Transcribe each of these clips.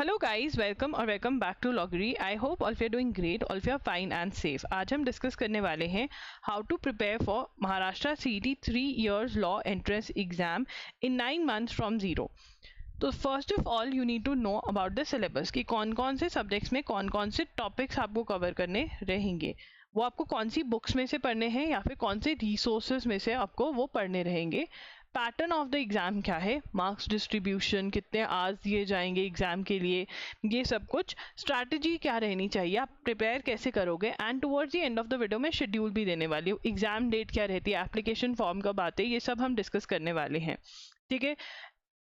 Hello guys, welcome back to Logri. I hope all of you are doing great, all of you are fine and safe. आज हम discuss करने वाले हैं how to prepare for Maharashtra CET 3 years law entrance exam in 9 months from zero. तो first of all you need to know about the syllabus कि कौन कौन से सब्जेक्ट्स में कौन कौन से टॉपिक्स आपको कवर करने रहेंगे, वो आपको कौन सी बुक्स में से पढ़ने हैं या फिर कौन से रिसोर्सेज में से आपको वो पढ़ने रहेंगे। पैटर्न ऑफ द एग्ज़ाम क्या है, मार्क्स डिस्ट्रीब्यूशन, कितने आवर्स दिए जाएंगे एग्ज़ाम के लिए, ये सब कुछ, स्ट्रैटेजी क्या रहनी चाहिए, आप प्रिपेयर कैसे करोगे, and towards the end of the video में शेड्यूल भी देने वाली हूँ। एग्ज़ाम डेट क्या रहती है, एप्लीकेशन फॉर्म कब आते हैं, ये सब हम डिस्कस करने वाले हैं। ठीक है।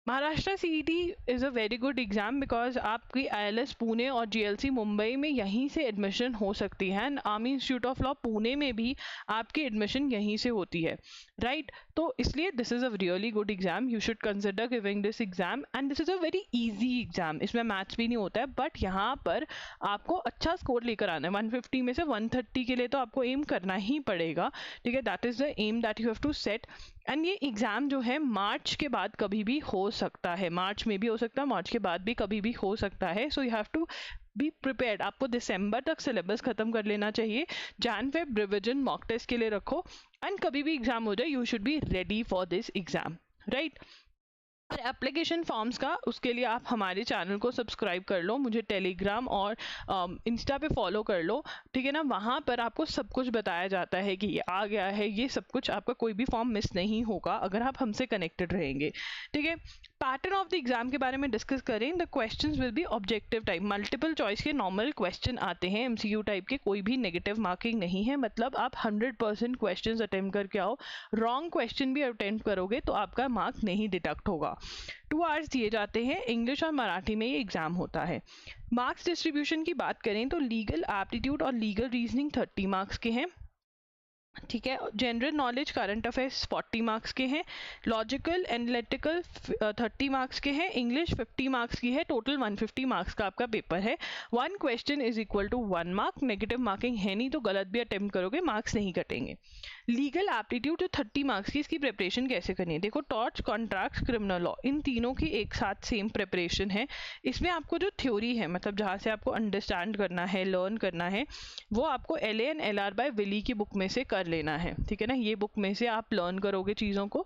Maharashtra CET is a very good exam because आपकी आईएलएस पुणे और जीएलसी मुंबई में यहीं से एडमिशन हो सकती है, and army institute of law Pune में भी आपकी एडमिशन यहीं से होती है, राइट। तो इसलिए this is a really good exam, you should consider giving this exam, and this is a very easy exam. इसमें मैथ्स भी नहीं होता है, बट यहाँ पर आपको अच्छा स्कोर लेकर आना है। 150 में से 130 के लिए तो आपको एम करना ही पड़ेगा। ठीक है, that is the aim that you have to set. And ये एग्ज़ाम जो है मार्च के बाद कभी भी हो सकता है, मार्च में भी हो सकता है, मार्च के बाद भी कभी भी हो सकता है। So you have to be prepared. आपको दिसंबर तक सिलेबस खत्म कर लेना चाहिए। Jan Feb revision mock test के लिए रखो, एंड कभी भी एग्जाम हो जाए you should be ready for this exam, right. और एप्लीकेशन फॉर्म्स का, उसके लिए आप हमारे चैनल को सब्सक्राइब कर लो, मुझे टेलीग्राम और इंस्टा पे फॉलो कर लो। ठीक है ना, वहाँ पर आपको सब कुछ बताया जाता है कि ये आ गया है, ये सब कुछ, आपका कोई भी फॉर्म मिस नहीं होगा अगर आप हमसे कनेक्टेड रहेंगे। ठीक है। पैटर्न ऑफ द एग्जाम के बारे में डिस्कस करें। The questions will be objective type, multiple choice के नॉर्मल क्वेश्चन आते हैं, एमसीक्यू टाइप के, कोई भी नेगेटिव मार्किंग नहीं है। मतलब आप 100% क्वेश्चंस अटेम्प्ट करके आओ, रॉन्ग क्वेश्चन भी अटेम्प्ट करोगे तो आपका मार्क नहीं डिडक्ट होगा। 2 आवर्स दिए जाते हैं, इंग्लिश और मराठी में ये एग्जाम होता है। मार्क्स डिस्ट्रीब्यूशन की बात करें तो लीगल एप्टीट्यूड और लीगल रीजनिंग 30 मार्क्स के हैं। ठीक है। General knowledge current affairs 40 marks के हैं। लॉजिकल एनालिटिकल 30 मार्क्स के हैं। इंग्लिश 50 मार्क्स की है। टोटल 150 मार्क्स का आपका पेपर है। 1 question is equal to 1 mark. Negative marking है नहीं, तो गलत भी अटेम्प्ट करोगे मार्क्स नहीं कटेंगे। लीगल एप्टीट्यूड जो 30 मार्क्स की, इसकी प्रिपरेशन कैसे करनी है, देखो टॉर्च, कॉन्ट्रैक्ट्स, क्रिमिनल लॉ, इन तीनों की एक साथ सेम प्रिपरेशन है। इसमें आपको जो थ्योरी है, मतलब जहाँ से आपको अंडरस्टैंड करना है, लर्न करना है, वो आपको LA&LR बाय विली की बुक में से कर लेना है। ठीक है ना, ये बुक में से आप लर्न करोगे चीज़ों को।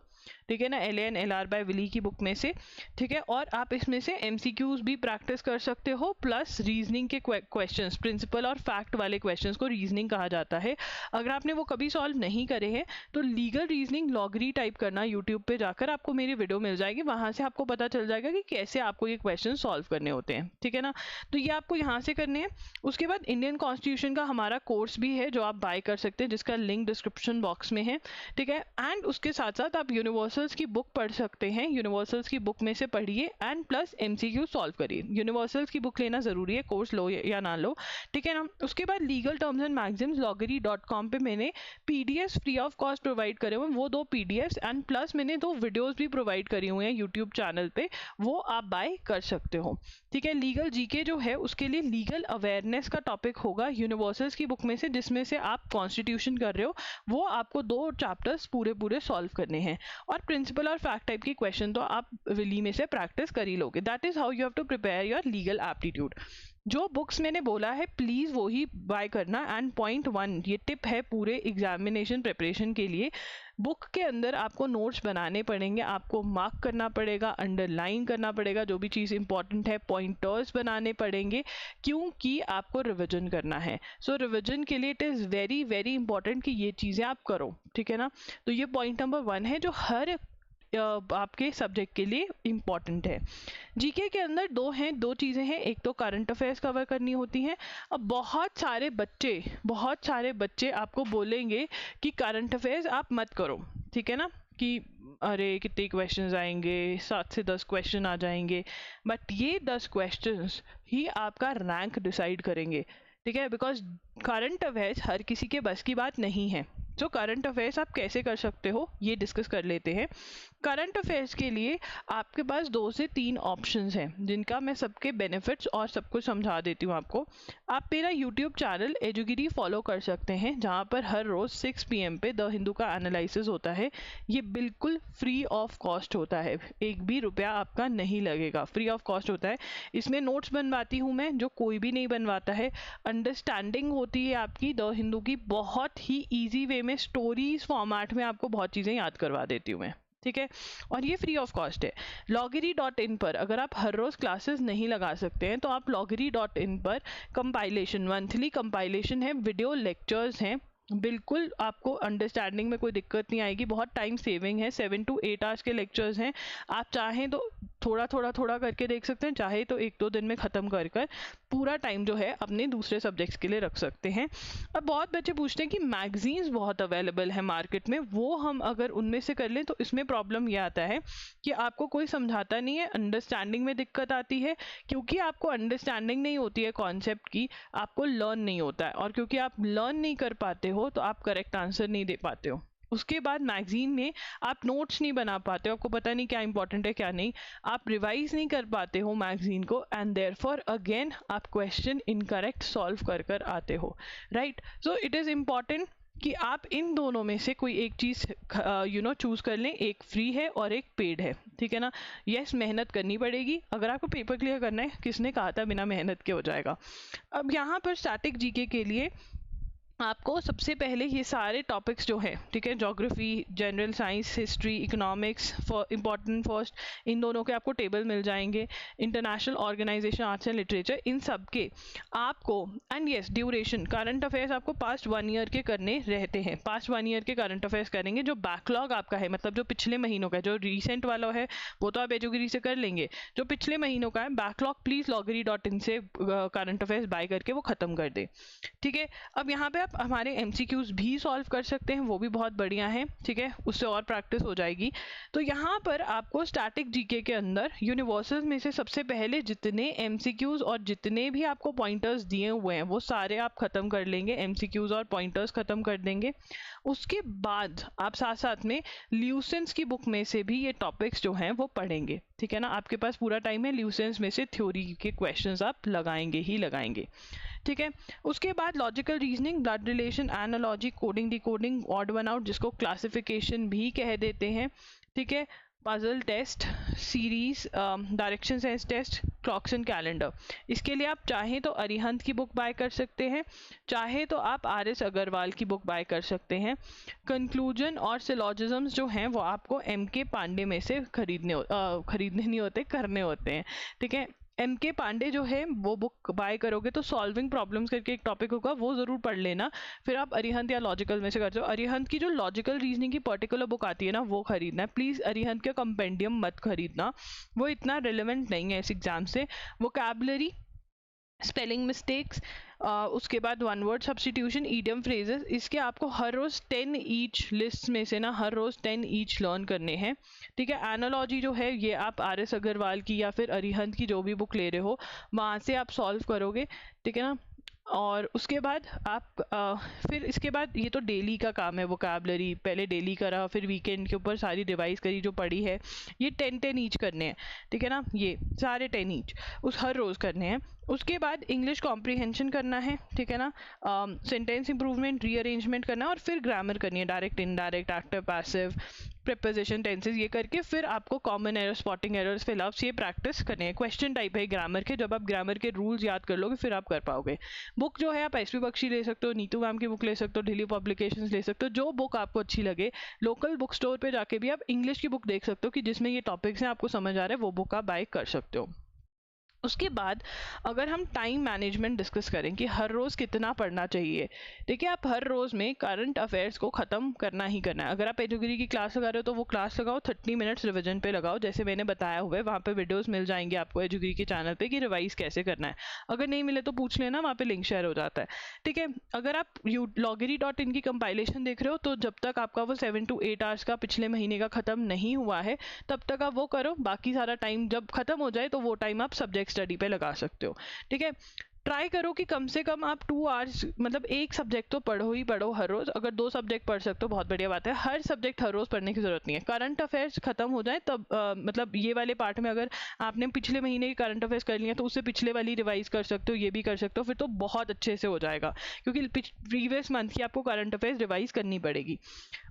ठीक है ना, LA&LR बाय विली की बुक में से। ठीक है। और आप इसमें से MCQs भी प्रैक्टिस कर सकते हो, प्लस रीजनिंग के क्वेश्चंस, प्रिंसिपल और फैक्ट वाले क्वेश्चंस को रीजनिंग कहा जाता है। अगर आपने वो कभी सॉल्व नहीं करे हैं तो लीगल रीजनिंग लॉगरी टाइप करना, यूट्यूब पे जाकर आपको मेरी वीडियो मिल जाएगी, वहां से आपको पता चल जाएगा कि कैसे आपको ये क्वेश्चन सॉल्व करने होते हैं। ठीक है ना, तो ये आपको यहाँ से करने हैं। उसके बाद इंडियन कॉन्स्टिट्यूशन का हमारा कोर्स भी है जो आप बाय कर सकते हैं, जिसका लिंक डिस्क्रिप्शन बॉक्स में है। ठीक है। एंड उसके साथ साथ आप यूनिवर्सल्स की बुक पढ़ सकते हैं, यूनिवर्सल्स की बुक में से पढ़िए एंड प्लस MCQ सॉल्व करिए। यूनिवर्सल्स की बुक लेना जरूरी है, कोर्स लो या ना लो। ठीक है ना। उसके बाद legal terms and magazines loggery.com पे मैंने PDFs free of cost provide करे हुए हैं, वो 2 PDFs एंड प्लस मैंने 2 वीडियोस भी प्रोवाइड करी हुई हैं यूट्यूब चैनल पे, वो आप बाय कर सकते हो। ठीक है। लीगल जीके जो है उसके लिए लीगल अवेयरनेस का टॉपिक होगा यूनिवर्सल्स की बुक में से, जिसमें से आप कॉन्स्टिट्यूशन कर रहे हो, वो आपको 2 चैप्टर्स पूरे सॉल्व करने हैं। और प्रिंसिपल और फैक्ट टाइप की क्वेश्चन तो आप विली में से प्रैक्टिस कर ही लोगे। That is how you have to prepare your legal aptitude. जो बुक्स मैंने बोला है प्लीज़ वो ही बाय करना। एंड पॉइंट 1, ये टिप है पूरे एग्जामिनेशन प्रिपरेशन के लिए, बुक के अंदर आपको नोट्स बनाने पड़ेंगे, आपको मार्क करना पड़ेगा, अंडरलाइन करना पड़ेगा, जो भी चीज़ इंपॉर्टेंट है, पॉइंटर्स बनाने पड़ेंगे, क्योंकि आपको रिविजन करना है। सो रिविजन के लिए it is very very important कि ये चीज़ें आप करो। ठीक है ना, तो ये पॉइंट नंबर 1 है जो हर आपके सब्जेक्ट के लिए इम्पॉर्टेंट है। जीके के अंदर 2 चीज़ें हैं, एक तो करंट अफेयर्स कवर करनी होती हैं। अब बहुत सारे बच्चे आपको बोलेंगे कि करंट अफेयर्स आप मत करो। ठीक है ना, कि अरे कितने क्वेश्चंस आएंगे, 7 से 10 क्वेश्चन आ जाएंगे, बट ये 10 क्वेश्चंस ही आपका रैंक डिसाइड करेंगे। ठीक है, बिकॉज करंट अफेयर्स हर किसी के बस की बात नहीं है। जो करंट अफेयर्स आप कैसे कर सकते हो ये डिस्कस कर लेते हैं। करंट अफेयर्स के लिए आपके पास 2 से 3 ऑप्शंस हैं जिनका मैं सबके बेनिफिट्स और सब कुछ समझा देती हूँ आपको। आप मेरा यूट्यूब चैनल एजुगिरी फॉलो कर सकते हैं जहाँ पर हर रोज़ 6 PM पे द हिंदू का एनालिसिस होता है। ये बिल्कुल फ्री ऑफ कॉस्ट होता है, एक भी रुपया आपका नहीं लगेगा, फ्री ऑफ कॉस्ट होता है। इसमें नोट्स बनवाती हूँ मैं जो कोई भी नहीं बनवाता है। अंडरस्टैंडिंग होती है आपकी द हिंदू की, बहुत ही ईजी वे में स्टोरीज फॉर्मेट में आपको बहुत चीज़ें याद करवा देती हूँ मैं, ठीक है। और ये फ्री ऑफ कॉस्ट है। loggery.in पर अगर आप हर रोज़ क्लासेस नहीं लगा सकते हैं तो आप loggery.in पर कंपाइलेशन, मंथली कंपाइलेशन है, वीडियो लेक्चर्स हैं, बिल्कुल आपको अंडरस्टैंडिंग में कोई दिक्कत नहीं आएगी, बहुत टाइम सेविंग है। 7 to 8 आवर्स के लेक्चर्स हैं। आप चाहें तो थोड़ा करके देख सकते हैं, चाहे तो 1-2 दिन में ख़त्म कर पूरा टाइम जो है अपने दूसरे सब्जेक्ट्स के लिए रख सकते हैं। अब बहुत बच्चे पूछते हैं कि मैगजीन्स बहुत अवेलेबल है मार्केट में, वो हम अगर उनमें से कर लें तो इसमें प्रॉब्लम ये आता है कि आपको कोई समझाता नहीं है, अंडरस्टैंडिंग में दिक्कत आती है। क्योंकि आपको अंडरस्टैंडिंग नहीं होती है कॉन्सेप्ट की, आपको लर्न नहीं होता है, और क्योंकि आप लर्न नहीं कर पाते हो तो आप करेक्ट आंसर नहीं दे पाते हो। उसके बाद मैगजीन में आप नोट्स नहीं बना पाते हो, आपको पता नहीं क्या इंपॉर्टेंट है क्या नहीं, आप रिवाइज नहीं कर पाते हो मैगजीन को, एंड देयरफॉर अगेन आप क्वेश्चन इनकरेक्ट सॉल्व कर आते हो, right. So it is important कि आप इन दोनों में से कोई एक चीज़ चूज़ कर लें। एक फ्री है और एक पेड है, ठीक है ना। यस, मेहनत करनी पड़ेगी। अगर आपको पेपर क्लियर करना है, किसने कहा था बिना मेहनत के हो जाएगा। अब यहाँ पर स्टैटिक जीके के लिए आपको सबसे पहले ये सारे टॉपिक्स जो हैं, ठीक है, geography, general science, history, economics, important first, इन दोनों के आपको टेबल मिल जाएंगे। International organization, arts and literature, इन सब के आपको, and yes duration, current affairs आपको पास्ट 1 ईयर के करने रहते हैं। पास्ट 1 ईयर के करंट अफेयर्स करेंगे। जो बैकलॉग आपका है, मतलब जो पिछले महीनों का, जो रिसेंट वाला है वो तो आप एजुगिरी से कर लेंगे। जो पिछले महीनों का है बैकलॉग, प्लीज़ loggery.in से करंट अफेयर्स बाय करके वो ख़त्म कर दे, ठीक है। अब यहाँ पे आप हमारे MCQs भी सॉल्व कर सकते हैं, वो भी बहुत बढ़िया है, ठीक है, उससे और प्रैक्टिस हो जाएगी। तो यहाँ पर आपको स्टैटिक जीके के अंदर यूनिवर्सल्स में से सबसे पहले जितने MCQs और जितने भी आपको पॉइंटर्स दिए हुए हैं वो सारे आप ख़त्म कर लेंगे, MCQs और पॉइंटर्स ख़त्म कर देंगे। उसके बाद आप साथ साथ में ल्यूसेंस की बुक में से भी ये टॉपिक्स जो हैं वो पढ़ेंगे, ठीक है ना। आपके पास पूरा टाइम है, ल्यूसेंस में से थ्योरी के क्वेश्चंस आप लगाएंगे ही लगाएंगे, ठीक है। उसके बाद logical reasoning, blood relation, analogy, coding, decoding, odd one out, जिसको क्लासिफिकेशन भी कह देते हैं, ठीक है, puzzle test series, direction sense test, clocks and calendar. इसके लिए आप चाहें तो अरिहंत की बुक बाय कर सकते हैं, चाहे तो आप RS अग्रवाल की बुक बाय कर सकते हैं। कंक्लूजन और सिलॉजिज्म्स जो हैं वो आपको MK पांडे में से खरीदने नहीं होते, करने होते हैं, ठीक है। MK पांडे जो है वो बुक बाय करोगे तो सॉल्विंग प्रॉब्लम्स करके एक टॉपिक होगा, वो ज़रूर पढ़ लेना। फिर आप अरिहंत या लॉजिकल में से करते हो, अरिहंत की जो लॉजिकल रीजनिंग की पर्टिकुलर बुक आती है ना वो खरीदना है। प्लीज़ अरिहंत का कंपेंडियम मत खरीदना, वो इतना रिलेवेंट नहीं है इस एग्ज़ाम से। वोकैबुलरी, स्पेलिंग मिस्टेक्स, उसके बाद one word substitution, idiom phrases, इसके आपको हर रोज़ 10 ईच लिस्ट में से ना हर रोज़ 10 ईच लर्न करने हैं, ठीक है। एनालॉजी जो है ये आप RS अग्रवाल की या फिर अरिहंत की जो भी बुक ले रहे हो वहाँ से आप सॉल्व करोगे, ठीक है ना। और उसके बाद आप फिर इसके बाद ये तो डेली का काम है, वोकैबुलरी पहले डेली करा, फिर वीकेंड के ऊपर सारी रिवाइज करी जो पढ़ी है, ये 10-10 ईच करने हैं, ठीक है ना, ये सारे 10 ईच उस हर रोज़ करने हैं। उसके बाद इंग्लिश कॉम्प्रीहेंशन करना है, ठीक है ना, सेंटेंस इंप्रूवमेंट, रीअरेंजमेंट करना है, और फिर ग्रामर करनी है, direct, indirect, active, passive, preposition, tenses, ये करके फिर आपको common error, spotting errors, fill-ups, ये प्रैक्टिस करने हैं। क्वेश्चन टाइप है ग्रामर के, जब आप ग्रामर के रूल्स याद कर लोगे फिर आप कर पाओगे। बुक जो है आप SP बख्शी ले सकते हो, नीतू मैम की बुक ले सकते हो, दिल्ली पब्लिकेशंस ले सकते हो, जो बुक आपको अच्छी लगे। लोकल बुक स्टोर पे जाके भी आप इंग्लिश की बुक देख सकते हो कि जिसमें ये टॉपिक्स हैं आपको समझ आ रहा है, वो बुक आप बाय कर सकते हो। उसके बाद अगर हम टाइम मैनेजमेंट डिस्कस करें कि हर रोज़ कितना पढ़ना चाहिए, देखिए आप हर रोज़ में करंट अफेयर्स को ख़त्म करना ही करना है। अगर आप एजुगिरी की क्लास लगा रहे हो तो वो क्लास लगाओ, 30 मिनट्स रिवीजन पे लगाओ, जैसे मैंने बताया हुआ है, वहाँ पे वीडियोस मिल जाएंगे आपको एजुगिरी के चैनल पे कि रिवाइज कैसे करना है। अगर नहीं मिले तो पूछ लेना, वहाँ पे लिंक शेयर हो जाता है, ठीक है। अगर आप loggery.in की कंपाइलेशन देख रहे हो तो जब तक आपका वो 7 to 8 आवर्स का पिछले महीने का ख़त्म नहीं हुआ है तब तक आप वो करो, बाकी सारा टाइम जब ख़त्म हो जाए तो वो टाइम आप सब्जेक्ट स्टडी पे लगा सकते हो, ठीक है। ट्राई करो कि कम से कम आप 2 आवर्स मतलब एक सब्जेक्ट तो पढ़ो ही पढ़ो हर रोज़। अगर 2 सब्जेक्ट पढ़ सकते हो बहुत बढ़िया बात है। हर सब्जेक्ट हर रोज़ पढ़ने की ज़रूरत नहीं है। करंट अफेयर्स खत्म हो जाए तब मतलब ये वाले पार्ट में अगर आपने पिछले महीने की करंट अफेयर्स कर लिया तो उससे पिछले वाली रिवाइज कर सकते हो, ये भी कर सकते हो, फिर तो बहुत अच्छे से हो जाएगा, क्योंकि प्रीवियस मंथ की आपको करंट अफेयर्स रिवाइज करनी पड़ेगी।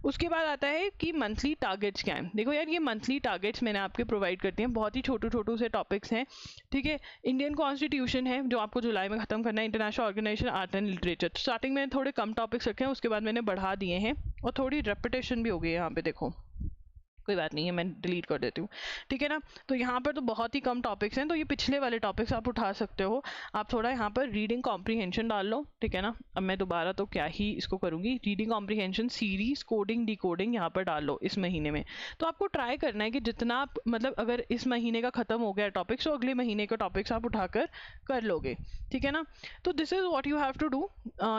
उसके बाद आता है कि मंथली टारगेट्स क्या हैं। देखो यार, ये मंथली टारगेट्स मैंने आपके प्रोवाइड करते हैं, बहुत ही छोटू से टॉपिक्स हैं, ठीक है। इंडियन कॉन्स्टिट्यूशन है जो आपको जुलाई में खत्म करना है, international organisation art and literature. Starting में थोड़े कम टॉपिक्स रखे हैं, उसके बाद मैंने बढ़ा दिए हैं और थोड़ी रेपिटेशन भी हो गई है यहाँ पे, देखो कोई बात नहीं है, मैं डिलीट कर देती हूँ, ठीक है ना। तो यहाँ पर तो बहुत ही कम टॉपिक्स हैं, तो ये पिछले वाले टॉपिक्स आप उठा सकते हो। आप थोड़ा यहाँ पर रीडिंग कॉम्प्रीहेंशन डाल लो, ठीक है ना। अब मैं दोबारा तो क्या ही इसको करूँगी, reading comprehension series coding decoding यहाँ पर डाल लो इस महीने में। तो आपको ट्राई करना है कि जितना आप मतलब अगर इस महीने का खत्म हो गया टॉपिक्स तो अगले महीने का टॉपिक्स आप उठाकर कर लोगे, ठीक है ना। तो this is what you have to do.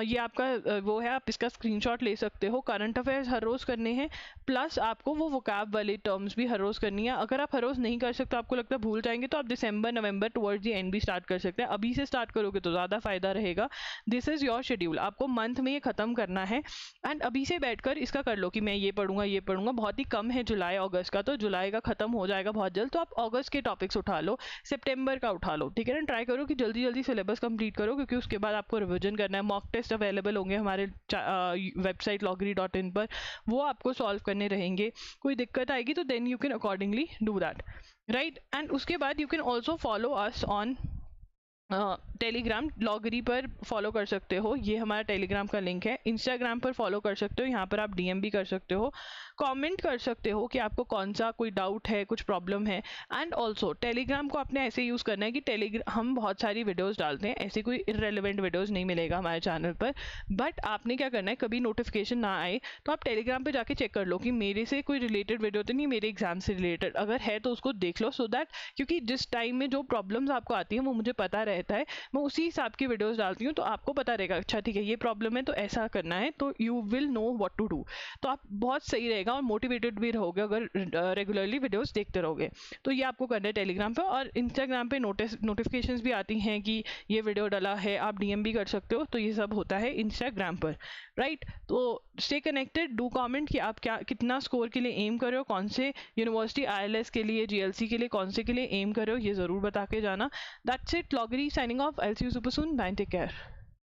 ये आपका वो है, आप इसका स्क्रीनशॉट ले सकते हो। करंट अफेयर्स हर रोज़ करने हैं, प्लस आपको वो वोकैब वाली टर्म्स भी हर रोज़ करनी है। अगर आप हर रोज़ नहीं कर सकते, आपको लगता है भूल जाएंगे, तो आप दिसंबर नवंबर टुवर्ड्स द एंड भी स्टार्ट कर सकते हैं। अभी से स्टार्ट करोगे तो ज़्यादा फायदा रहेगा। दिस इज़ योर शेड्यूल, आपको मंथ में ये ख़त्म करना है एंड अभी से बैठकर इसका कर लो कि मैं ये पढ़ूंगा। बहुत ही कम है जुलाई अगस्त का, तो जुलाई का ख़त्म हो जाएगा बहुत जल्द, तो आप अगस्त के टॉपिक्स उठा लो, सितंबर का उठा लो, ठीक है ना। ट्राई करो कि जल्दी जल्दी सिलेबस कंप्लीट करो, क्योंकि उसके बाद आपको रिविजन करना है। मॉक टेस्ट अवेलेबल होंगे हमारे वेबसाइट loggery.in पर, वो आपको सॉल्व करने रहेंगे। कोई दिक्कत आएगी तो then you can accordingly do that, right. And उसके बाद you can also follow us on Telegram, Logri पर फॉलो कर सकते हो, ये हमारा टेलीग्राम का लिंक है। इंस्टाग्राम पर फॉलो कर सकते हो, यहाँ पर आप डीएम भी कर सकते हो, कमेंट कर सकते हो कि आपको कौन सा कोई डाउट है, कुछ प्रॉब्लम है। एंड ऑल्सो टेलीग्राम को आपने ऐसे यूज़ करना है कि हम बहुत सारी वीडियोस डालते हैं, ऐसे कोई इररेलेवेंट वीडियोस नहीं मिलेगा हमारे चैनल पर, बट आपने क्या करना है, कभी नोटिफिकेशन ना आए तो आप टेलीग्राम पर जाके चेक कर लो कि मेरे से कोई रिलेटेड वीडियो तो नहीं, मेरे एग्जाम से रिलेटेड अगर है तो उसको देख लो, सो दैट क्योंकि जिस टाइम में जो प्रॉब्लम्स आपको आती हैं वो मुझे पता रहता है, मैं उसी हिसाब की वीडियोस डालती हूँ, तो आपको पता रहेगा अच्छा ठीक है ये प्रॉब्लम है तो ऐसा करना है, तो you will know what to do. तो आप बहुत सही रहेगा और मोटिवेटेड भी रहोगे अगर रेगुलरली वीडियोस देखते रहोगे। तो ये आपको करना है टेलीग्राम पे। और इंस्टाग्राम पे नोटिफिकेशंस भी आती हैं कि ये वीडियो डाला है, आप डीएम भी कर सकते हो, तो ये सब होता है इंस्टाग्राम पर, राइट। तो स्टे कनेक्टेड, डू कमेंट कि आप कितना स्कोर के लिए एम कर रहे हो, कौन से यूनिवर्सिटी ILS के लिए, GLC के लिए, कौन से के लिए एम कर रहे हो, ये ज़रूर बता के जाना। That's it, Logri signing off. I'll see you super soon. Bye, take care.